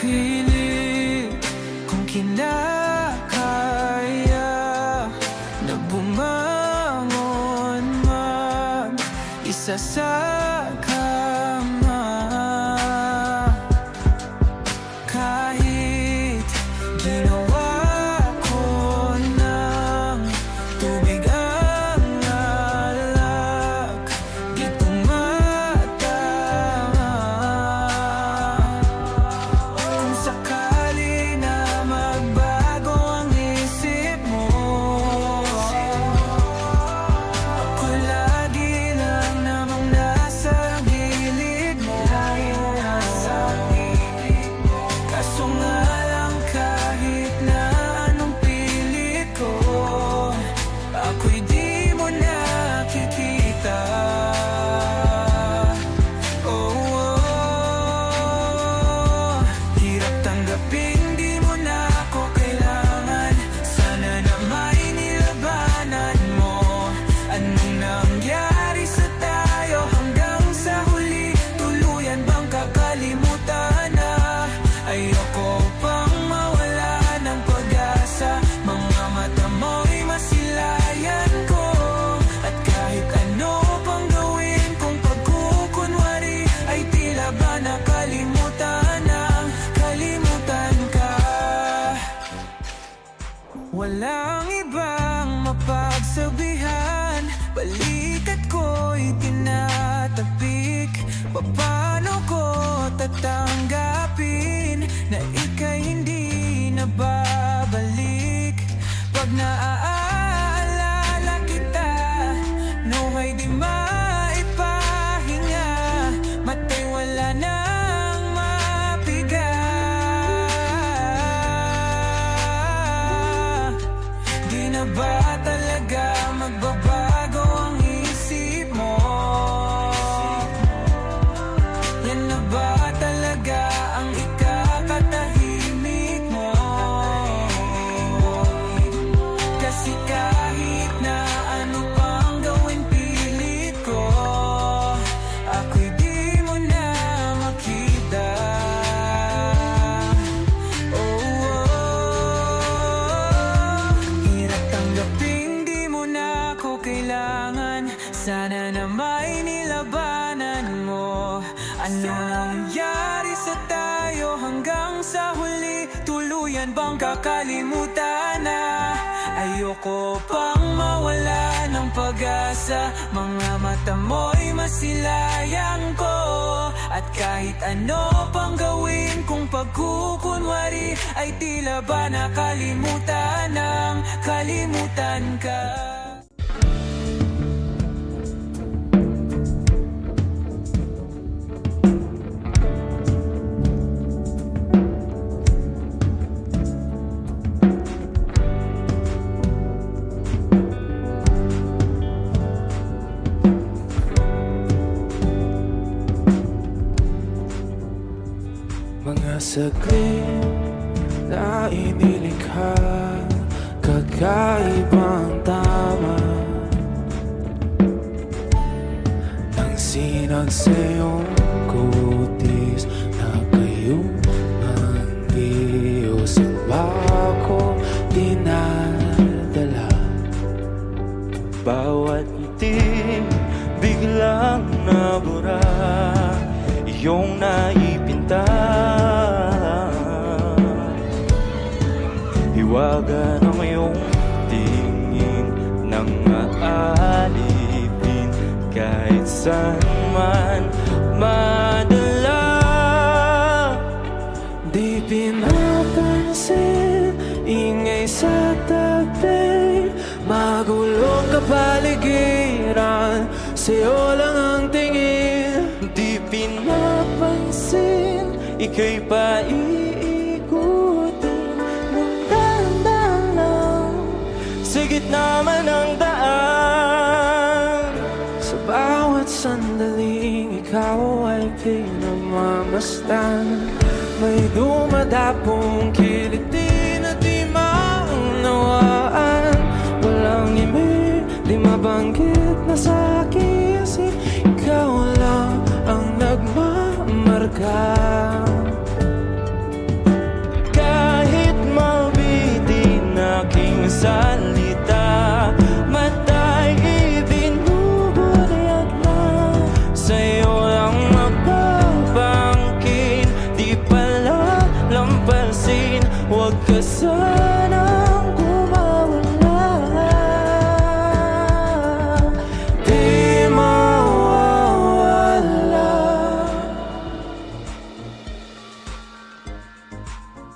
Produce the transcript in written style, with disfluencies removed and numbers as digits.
pilit kung kinakaya na bumangon mag-isa sa kama. Kahit ginawa ko ng tubig ang alak, di tumatama. Kung sakali na magbago ang isip mo, ako lagi lang namang nasa gilid mo. Kaso nga lang kahit na anong pilit ko, ako'y di mo nakikita. Hirap tanggapin, di mo na ako kailangan. Sana na may nilabanan mo. Anong nangyari sa tayo hanggang sa huli? Tuluyan bang kakalimutan na? Ayoko pang mawala ng pag-asa. Mga mata mo'y masilayan ko. At kahit ano pang gawin kung pagkukunwari, ay tila ba nakalimutan ng kalimutan ka. Walang ibang mapagsabihan, balikat ko'y tinatapik. Paano ko tatanggapin na ika'y hindi na babalik? Pag naaalala kita, nawa'y di maipahinga. Mata'y wala nang mapiga. Di na ba talaga magbabago ang isip mo? Yan na ba talaga ang ikakatahimik mo? Kasi kahit na ano pang gawin pilit ko, ako'y di mo na makita. Hirap tanggapin, di mo na ako kailangan. Sana na may nilabanan mo. Ano nangyari sa tayo hanggang sa huli? Tuluyan bang kakalimutan na? Ayoko pang mawala ng pag-asa. Mga mata mo'y masilayan ko. At kahit ano pang gawin kung pagkukunwari, ay tila ba nakalimutan ng kalimutan ka. Mga saglit na inilikha, kakaibang tama nang sinagsayong kutis na kayong ang Diyos ang bako dinadala. Bawat itim biglang nabura, iyong naipinta. Hiwaga ng iyong tingin nang aalipin kahit saan man madala. Di pinapansin, ingay sa tabi, magulong kapaligiran, sa'yo lang ang tingin. Di pinapansin, ika'y paiikutin ng dahan-dahan lang sa gitna man ng daan. Sa bawat sandaling ikaw ay pinagmamasdan, may dumadapong kiliti na di maunawaan. Walang imig, di mabanggit na sa aking isip, ikaw lang ang nagmamarka. mapansin. Huwag ka sana